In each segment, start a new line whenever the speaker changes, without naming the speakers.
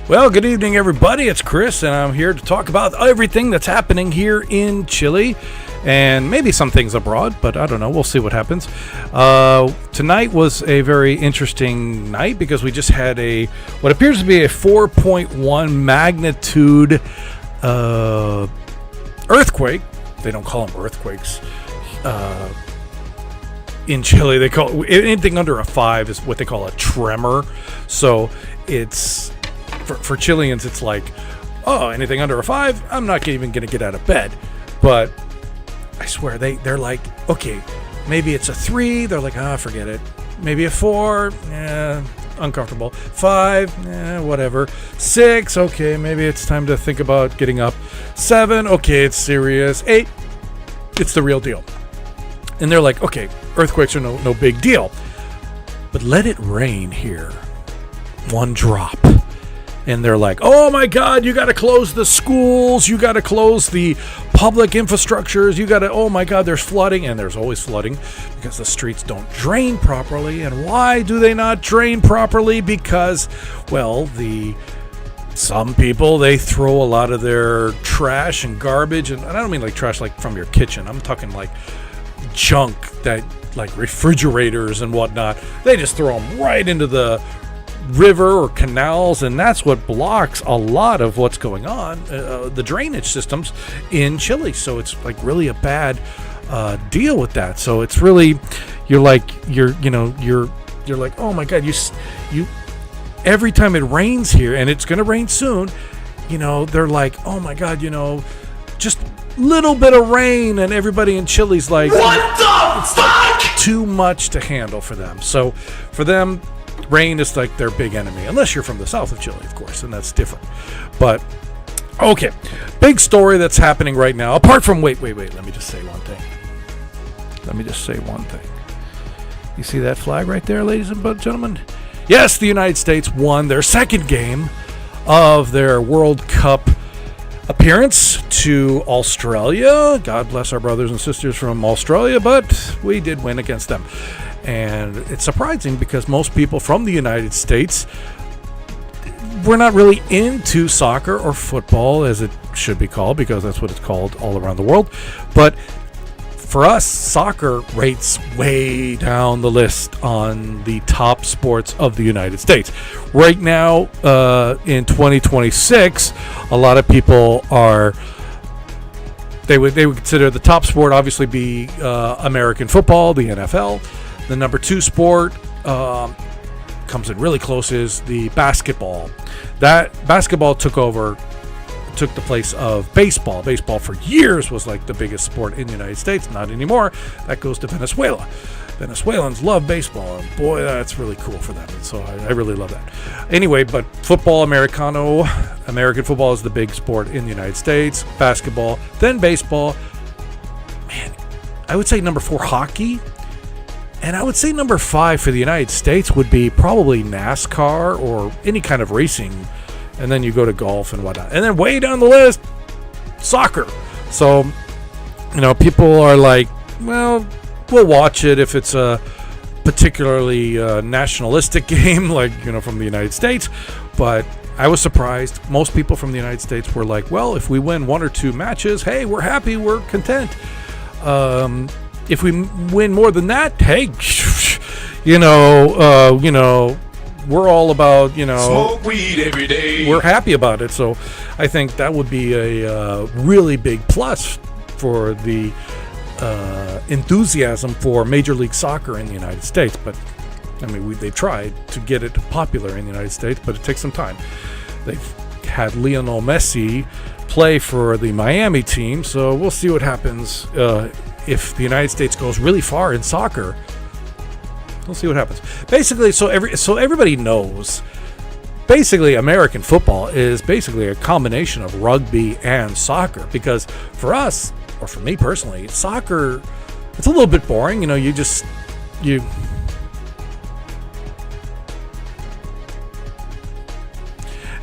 Well, good evening, everybody. It's Chris, and I'm here to talk about everything that's happening here in Chile and maybe some things abroad, but I don't know. We'll see what happens. Tonight was a very interesting night because we just had what appears to be a 4.1 magnitude earthquake. They don't call them earthquakes. In Chile, they call anything under a 5 is what they call a tremor. So it's for Chileans, it's like, oh, anything under a 5, I'm not even going to get out of bed. But I swear they're like, okay, maybe it's a 3. They're like, forget it. Maybe a 4, uncomfortable. 5, whatever. 6, okay, maybe it's time to think about getting up. 7, okay, it's serious. 8, it's the real deal. And they're like, okay, earthquakes are no big deal. But let it rain here. 1 drop. And they're like, oh my God, you got to close the schools. You got to close the public infrastructures. You got to, oh my God, there's flooding. And there's always flooding because the streets don't drain properly. And why do they not drain properly? Because, well, some people, they throw a lot of their trash and garbage. And I don't mean like trash like from your kitchen. I'm talking like junk that like refrigerators and whatnot. They just throw them right into the river or canals, and that's what blocks a lot of what's going on, the drainage systems in Chile. So it's like really a bad deal with that. So it's really, you're like, oh my God, you every time it rains here, and it's gonna rain soon, they're like, oh my God, just little bit of rain, and everybody in Chile's like, what the fuck? Like too much to handle for them. So for them, rain is like their big enemy, unless you're from the south of Chile, of course, and that's different. But okay, big story that's happening right now. Apart from wait, let me just say one thing. You see that flag right there, ladies and gentlemen? Yes, the United States won their second game of their World Cup appearance to Australia. God bless our brothers and sisters from Australia, but we did win against them. And it's surprising because most people from the United States, we're not really into soccer or football as it should be called, because that's what it's called all around the world. But for us, soccer rates way down the list on the top sports of the United States. Right now, in 2026, a lot of people they would consider the top sport obviously be American football, the NFL. The number 2 sport comes in really close is the basketball. That basketball took the place of baseball. Baseball for years was like the biggest sport in the United States. Not anymore. That goes to Venezuela. Venezuelans love baseball, and boy, that's really cool for them. And so I really love that. Anyway, but football, American football is the big sport in the United States. Basketball, then baseball. Man, I would say number 4, hockey. And I would say number 5 for the United States would be probably NASCAR or any kind of racing. And then you go to golf and whatnot. And then way down the list, soccer. So, people are like, well, we'll watch it if it's a particularly nationalistic game, like, from the United States. But I was surprised. Most people from the United States were like, well, if we win 1 or 2 matches, hey, we're happy, we're content. If we win more than that, hey, we're all about,
smoke weed every day.
We're happy about it. So I think that would be a really big plus for the enthusiasm for Major League Soccer in the United States. But, they've tried to get it popular in the United States, but it takes some time. They've had Lionel Messi play for the Miami team, so we'll see what happens if the United States goes really far in soccer. We'll see what happens. Basically, so everybody knows, basically American football is basically a combination of rugby and soccer, because for us, or for me personally, soccer, it's a little bit boring.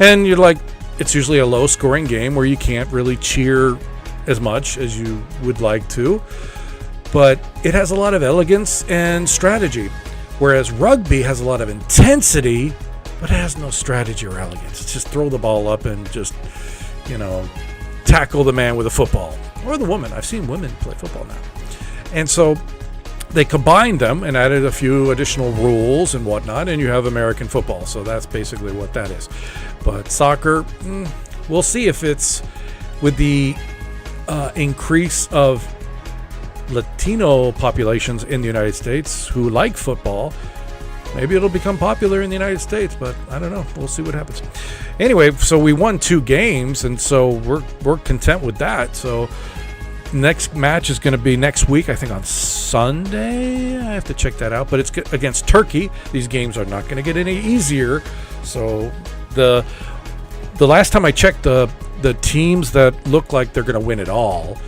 And you're like, it's usually a low scoring game where you can't really cheer as much as you would like to, but it has a lot of elegance and strategy, whereas rugby has a lot of intensity but it has no strategy or elegance. It's just throw the ball up and just, tackle the man with a football or the woman. I've seen women play football now. And so they combined them and added a few additional rules and whatnot, and you have American football. So that's basically what that is. But soccer, we'll see if it's with the increase of Latino populations in the United States who like football. Maybe it'll become popular in the United States, but I don't know. We'll see what happens. Anyway, so we won 2 games, and so we're content with that. So next match is going to be next week, I think on Sunday. I have to check that out, but it's against Turkey. These games are not going to get any easier. So the last time I checked the teams that look like they're going to win it all,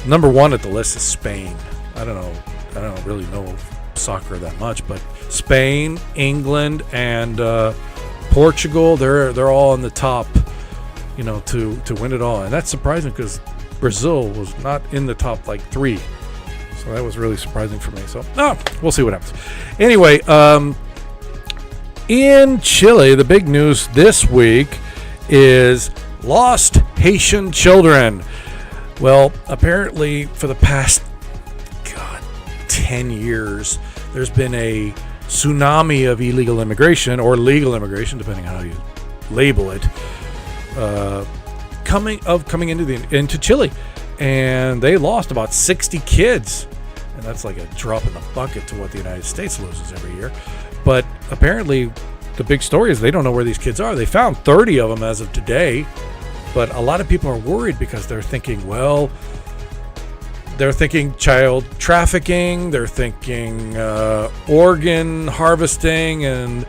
number 1 at the list is Spain. I don't really know soccer that much, but Spain, England, and Portugal, they're all on the top, to win it all. And that's surprising because Brazil was not in the top 3. So that was really surprising for me. So we'll see what happens. Anyway, in Chile, the big news this week is lost Haitian children. Well, apparently for the past 10 years, there's been a tsunami of illegal immigration or legal immigration, depending on how you label it, coming into Chile, and they lost about 60 kids, and that's like a drop in the bucket to what the United States loses every year. But apparently, the big story is they don't know where these kids are. They found 30 of them as of today, but a lot of people are worried because they're thinking, they're thinking child trafficking, they're thinking organ harvesting, and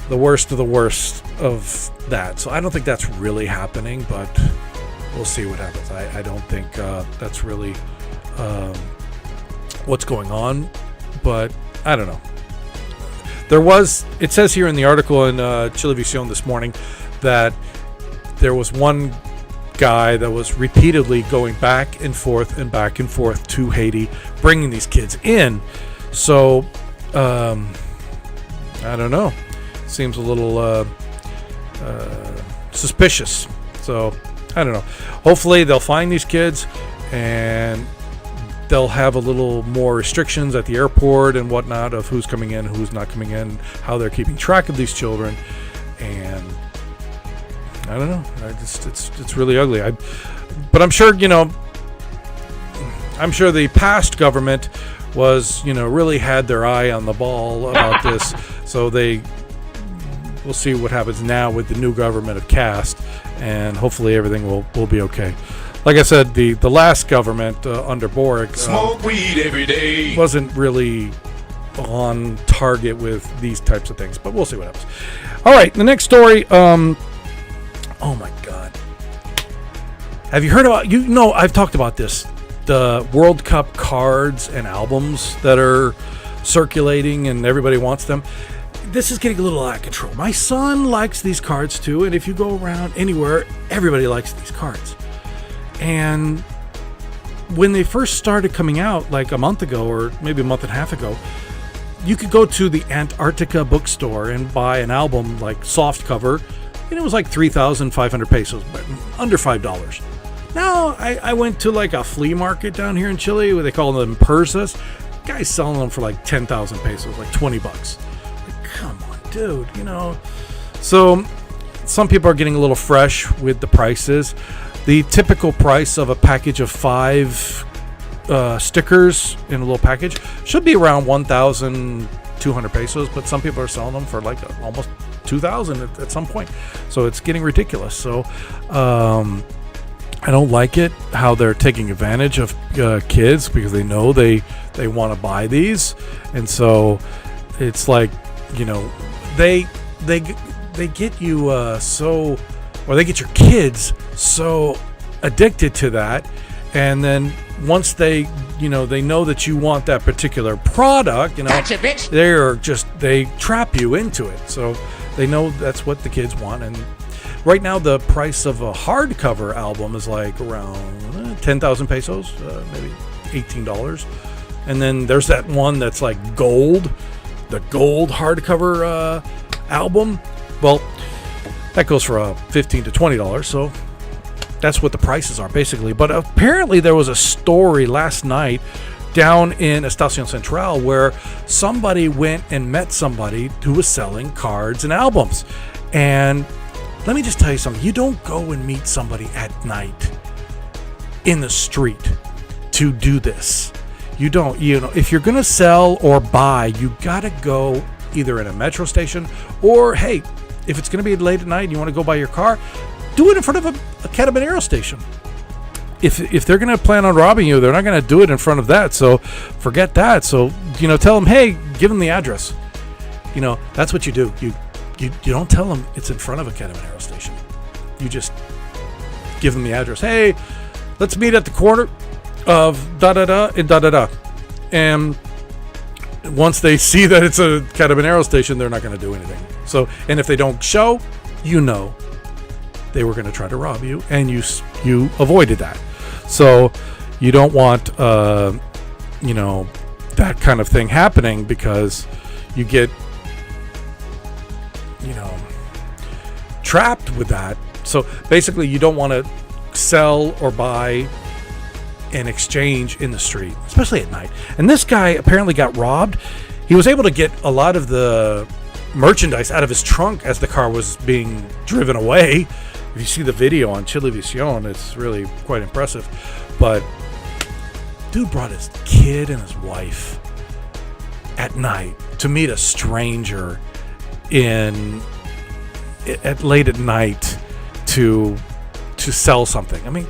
the worst of the worst of that. So I don't think that's really happening, but we'll see what happens. I don't think that's really what's going on, but I don't know. It says here in the article in Chilevisión this morning that there was one guy that was repeatedly going back and forth to Haiti, bringing these kids in. So I don't know. Seems a little suspicious. So I don't know. Hopefully they'll find these kids and they'll have a little more restrictions at the airport and whatnot of who's coming in, who's not coming in, how they're keeping track of these children. And I don't know. It's really ugly. But I'm sure, I'm sure the past government was, really had their eye on the ball about this. So we'll see what happens now with the new government of caste, and hopefully everything will be okay. Like I said, the last government under Boric
smoke weed every day
wasn't really on target with these types of things, but we'll see what happens. All right, the next story. Oh my God. Have you heard about, I've talked about this, the World Cup cards and albums that are circulating and everybody wants them. This is getting a little out of control. My son likes these cards too, and if you go around anywhere, everybody likes these cards. And when they first started coming out, like a month ago or maybe a month and a half ago, you could go to the Antarctica bookstore and buy an album like soft cover, and it was like 3,500 pesos, but under $5. Now, I went to like a flea market down here in Chile where they call them Persas. Guy's selling them for like 10,000 pesos, like $20. Like, come on, dude, So, some people are getting a little fresh with the prices. The typical price of a package of 5 stickers in a little package should be around 1,200 pesos, but some people are selling them for like almost 2,000 at some point. So it's getting ridiculous. So I don't like it how they're taking advantage of kids because they know they want to buy these, and so it's like they get you or they get your kids so addicted to that, and then once they know that you want that particular product,
Gotcha, bitch.
they trap you into it. So they know that's what the kids want. And right now the price of a hardcover album is like around 10,000 pesos, maybe $18. And then there's that one that's like gold, the gold hardcover album. Well, that goes for $15 to $20. So that's what the prices are basically. But apparently there was a story last night down in Estación Central where somebody went and met somebody who was selling cards and albums. And let me just tell you something. You don't go and meet somebody at night in the street to do this. You don't. If you're going to sell or buy, you got to go either in a metro station or, hey, if it's going to be late at night and you want to go buy your car, do it in front of a Carabinero station. If they're going to plan on robbing you, they're not going to do it in front of that. So forget that. So, tell them, hey, give them the address. That's what you do. You don't tell them it's in front of a Carabinero station. You just give them the address. Hey, let's meet at the corner of da-da-da and da-da-da. And once they see that it's a Carabinero station, they're not going to do anything. So, and if they don't show, they were going to try to rob you, and you avoided that. So you don't want, that kind of thing happening, because you get, trapped with that. So basically, you don't want to sell or buy and exchange in the street, especially at night. And this guy apparently got robbed. He was able to get a lot of the merchandise out of his trunk as the car was being driven away. If you see the video on Chilevisión, it's really quite impressive. But dude brought his kid and his wife at night to meet a stranger late at night to sell something. I mean,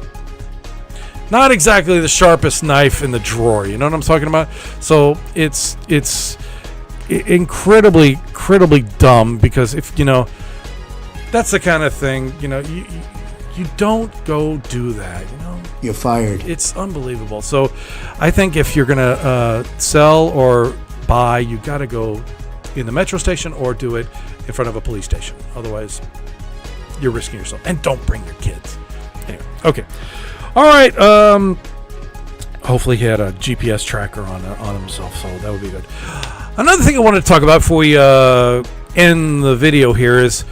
not exactly the sharpest knife in the drawer. You know what I'm talking about? So it's incredibly dumb, because if that's the kind of thing, you don't go do that.
You're fired.
It's unbelievable. So I think if you're gonna sell or buy, you got to go in the metro station or do it in front of a police station. Otherwise, you're risking yourself. And don't bring your kids. Anyway, okay. All right. Hopefully he had a GPS tracker on himself, so that would be good. Another thing I wanted to talk about before we end the video here is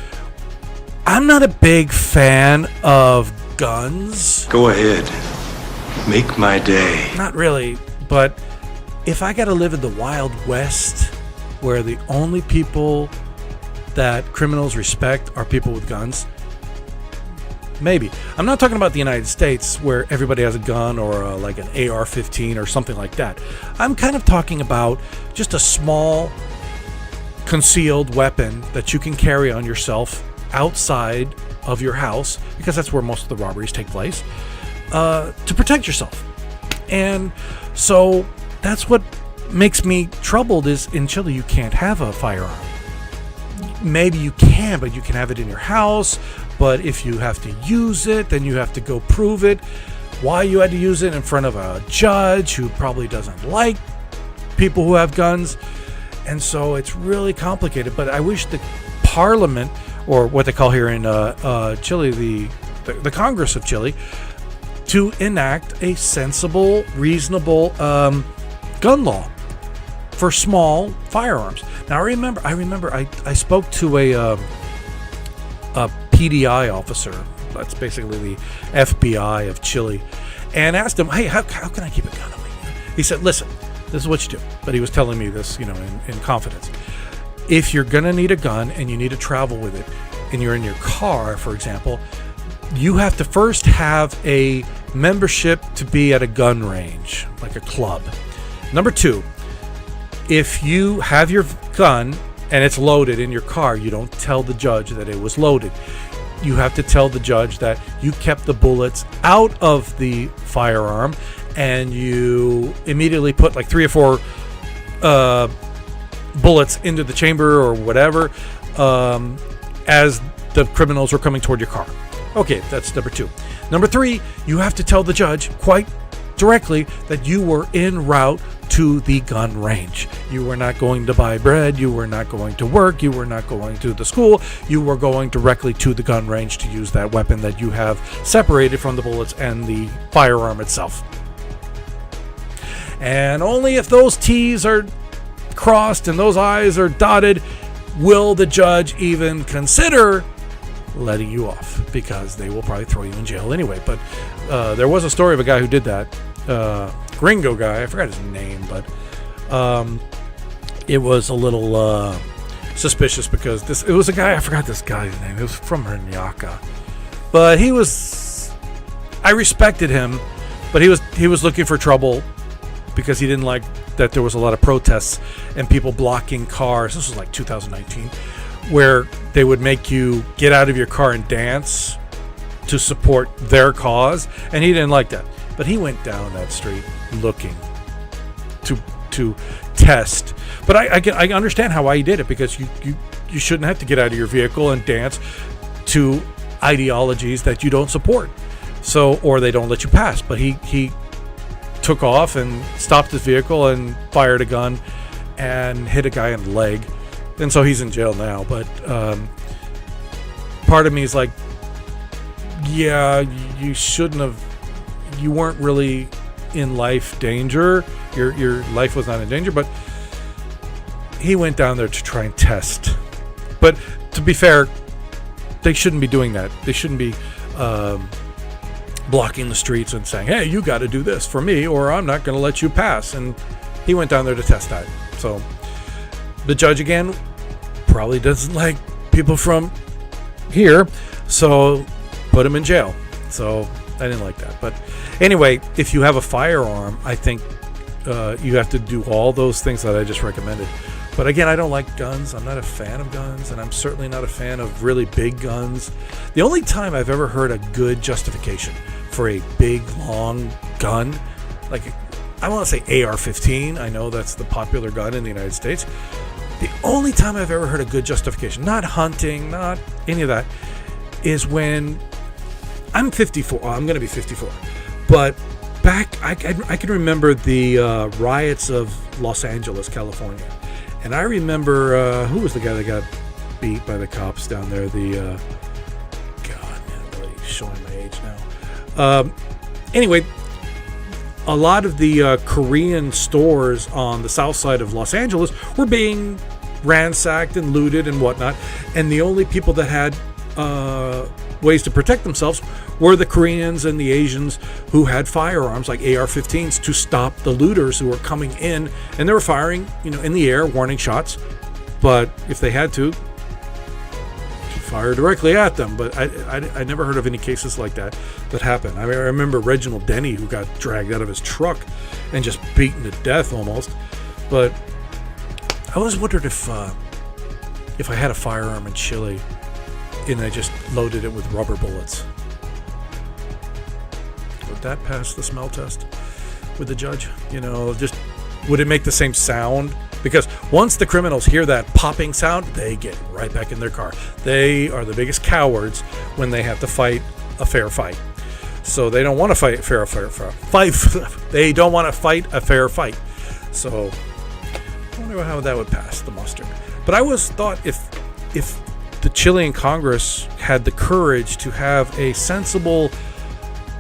I'm not a big fan of guns.
Go ahead. Make my day.
Not really, but if I got to live in the Wild West, where the only people that criminals respect are people with guns, maybe. I'm not talking about the United States, where everybody has a gun or like an AR-15 or something like that. I'm kind of talking about just a small concealed weapon that you can carry on yourself outside of your house, because that's where most of the robberies take place, to protect yourself. And so that's what makes me troubled, is in Chile you can't have a firearm. Maybe you can, but you can have it in your house. But if you have to use it, then you have to go prove it. Why you had to use it in front of a judge who probably doesn't like people who have guns. And so it's really complicated. But I wish the parliament, or what they call here in Chile, the Congress of Chile, to enact a sensible, reasonable gun law for small firearms. Now, I remember I spoke to a PDI officer, that's basically the FBI of Chile, and asked him, hey, how can I keep a gun on me? He said, listen, this is what you do. But he was telling me this, in confidence. If you're going to need a gun and you need to travel with it, and you're in your car, for example, you have to first have a membership to be at a gun range, like a club. Number 2, if you have your gun and it's loaded in your car, you don't tell the judge that it was loaded. You have to tell the judge that you kept the bullets out of the firearm, and you immediately put like 3 or 4 bullets into the chamber or whatever as the criminals were coming toward your car. Okay, that's number 2. Number 3, you have to tell the judge quite directly that you were en route to the gun range. You were not going to buy bread, you were not going to work, you were not going to the school, you were going directly to the gun range to use that weapon that you have separated from the bullets and the firearm itself. And only if those T's are crossed and those I's are dotted, will the judge even consider letting you off? Because they will probably throw you in jail anyway. But there was a story of a guy who did that. Gringo guy. I forgot his name, but it was a little suspicious because it was a guy. I forgot this guy's name. It was from Hernyaka. But I respected him, but he was looking for trouble because he didn't like that there was a lot of protests and people blocking cars. This was like 2019, where they would make you get out of your car and dance to support their cause, and he didn't like that. But he went down that street looking to test. But I understand how he did it, because you shouldn't have to get out of your vehicle and dance to ideologies that you don't support. So, or they don't let you pass. But he took off and stopped his vehicle and fired a gun and hit a guy in the leg. And so he's in jail now. But part of me is like, yeah, you shouldn't have. You weren't really in life danger. Your life was not in danger. But he went down there to try and test. But to be fair, they shouldn't be doing that. They shouldn't be blocking the streets and saying, hey, you got to do this for me or I'm not going to let you pass. And he went down there to test that. So the judge, again, probably doesn't like people from here, so put him in jail. So I didn't like that. But anyway, if you have a firearm, I think you have to do all those things that I just recommended. But again, I don't like guns. I'm not a fan of guns, and I'm certainly not a fan of really big guns. The only time I've ever heard a good justification for a big, long gun, like, I want to say AR-15. I know that's the popular gun in the United States. The only time I've ever heard a good justification, not hunting, not any of that, is when I'm 54. Well, I'm going to be 54. But back, I can remember the riots of Los Angeles, California. And I remember, who was the guy that got beat by the cops down there? God, man, I'm really showing my age now. Anyway, a lot of the Korean stores on the south side of Los Angeles were being ransacked and looted and whatnot. And the only people that had ways to protect themselves were the Koreans and the Asians who had firearms like AR-15s to stop the looters who were coming in, and they were firing, in the air, warning shots. But if they had to, fire directly at them. But I never heard of any cases like that happened. I mean, I remember Reginald Denny, who got dragged out of his truck and just beaten to death almost. But I always wondered if I had a firearm in Chile and I just loaded it with rubber bullets, would that pass the smell test with the judge? Just would it make the same sound? Because once the criminals hear that popping sound, they get right back in their car. They are the biggest cowards when they have to fight a fair fight. So they don't want to fight fair fight. They don't want to fight a fair fight. So I wonder how that would pass the muster. But I always thought if the Chilean Congress had the courage to have a sensible,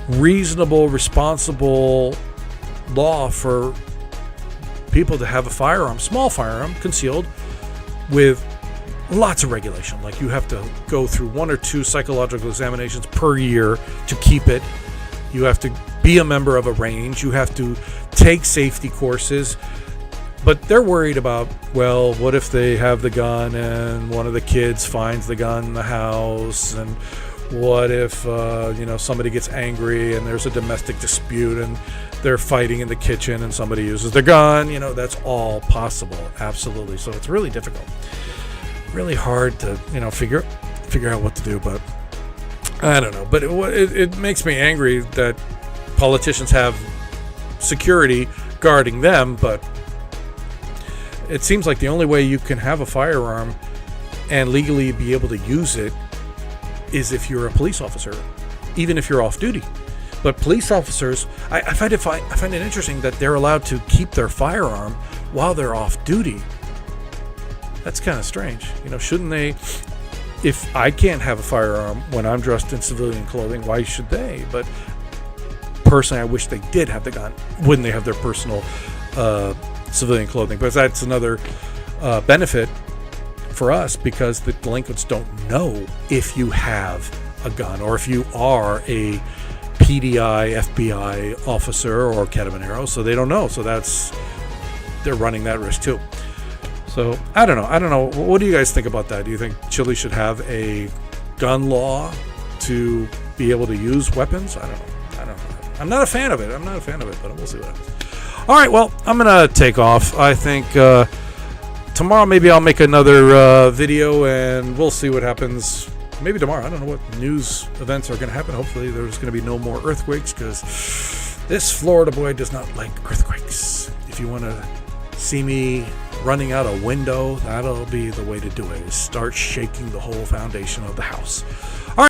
reasonable, responsible law for people to have a firearm, small firearm, concealed, with lots of regulation. Like, you have to go through 1 or 2 psychological examinations per year to keep it. You have to be a member of a range. You have to take safety courses. But they're worried about, well, what if they have the gun and one of the kids finds the gun in the house? And what if, somebody gets angry and there's a domestic dispute and they're fighting in the kitchen and somebody uses their gun? That's all possible. Absolutely. So it's really difficult. Really hard to, figure out what to do. But I don't know. But it makes me angry that politicians have security guarding them, but it seems like the only way you can have a firearm and legally be able to use it is if you're a police officer, even if you're off duty. But police officers, I find it interesting that they're allowed to keep their firearm while they're off duty. That's kind of strange. Shouldn't they? If I can't have a firearm when I'm dressed in civilian clothing, why should they? But personally, I wish they did have the gun when they have their personal civilian clothing, because that's another benefit for us because the delinquents don't know if you have a gun or if you are a PDI, FBI officer or carabinero, so they don't know. So they're running that risk too. So I don't know. What do you guys think about that? Do you think Chile should have a gun law to be able to use weapons? I don't know. I'm not a fan of it, but we'll see what happens. All right, well, I'm going to take off. I think tomorrow maybe I'll make another video, and we'll see what happens. Maybe tomorrow. I don't know what news events are going to happen. Hopefully there's going to be no more earthquakes, because this Florida boy does not like earthquakes. If you want to see me running out a window, that'll be the way to do it, is start shaking the whole foundation of the house.